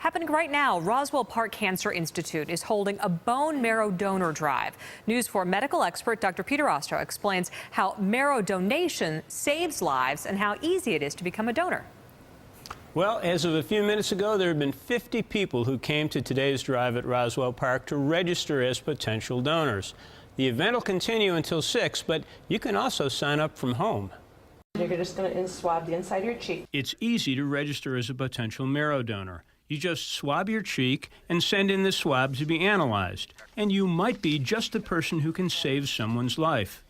Happening right now, Roswell Park Cancer Institute is holding a bone marrow donor drive. News 4 medical expert Dr. Peter Ostro explains how marrow donation saves lives and how easy it is to become a donor. Well, as of a few minutes ago, there have been 50 people who came to today's drive at Roswell Park to register as potential donors. The event will continue until 6, but you can also sign up from home. You're just going to swab the inside of your cheek. It's easy to register as a potential marrow donor. You just swab your cheek and send in the swab to be analyzed. And you might be just the person who can save someone's life.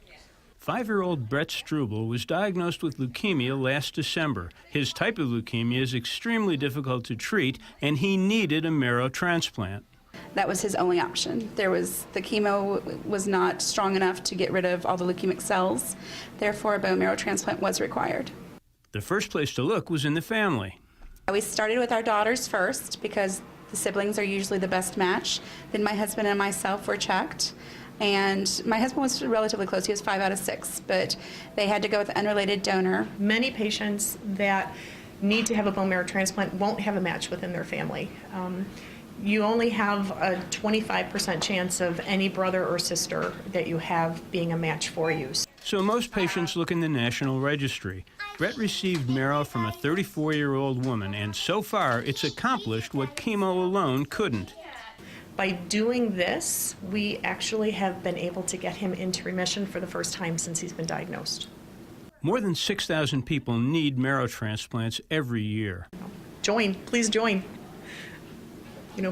5-year-old Brett Struble was diagnosed with leukemia last December. His type of leukemia is extremely difficult to treat, and he needed a marrow transplant. That was his only option. The chemo was not strong enough to get rid of all the leukemic cells. Therefore, a bone marrow transplant was required. The first place to look was in the family. We started with our daughters first because the siblings are usually the best match. Then my husband and myself were checked. And my husband was relatively close. He was 5 out of 6, but they had to go with an unrelated donor. Many patients that need to have a bone marrow transplant won't have a match within their family. You only have a 25% chance of any brother or sister that you have being a match for you. So most patients look in the National Registry. Brett received marrow from a 34-year-old woman, and so far it's accomplished what chemo alone couldn't. By doing this, we actually have been able to get him into remission for the first time since he's been diagnosed. More than 6,000 people need marrow transplants every year. Join, please join.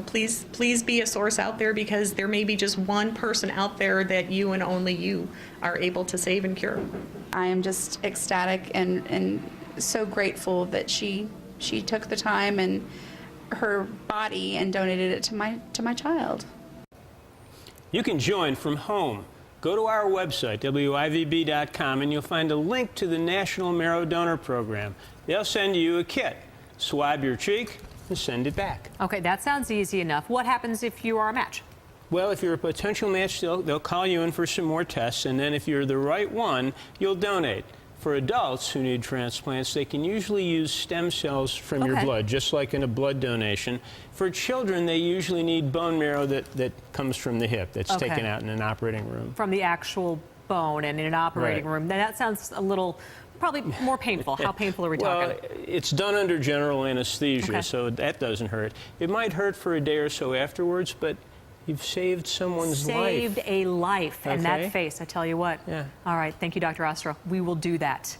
Please be a source out there, because there may be just one person out there that you and only you are able to save and cure. I am just ecstatic and so grateful that she took the time and her body and donated it to my child. You can join from home. Go to our website, WIVB.com, and you'll find a link to the National Marrow Donor Program. They'll send you a kit. Swab your cheek and send it back. Okay, that sounds easy enough. What happens if you are a match? Well, if you're a potential match, they'll call you in for some more tests, and then if you're the right one, you'll donate. For adults who need transplants, they can usually use stem cells from your blood, just like in a blood donation. For children, they usually need bone marrow that comes from the hip, that's taken out in an operating room. From the actual bone and in an operating room. That sounds a little, probably more painful. How painful are we talking? Well, it's done under general anesthesia, so that doesn't hurt. It might hurt for a day or so afterwards, but you've saved someone's life. Saved a life. And that face, I tell you what. Yeah. All right, thank you, Dr. Ostro. We will do that.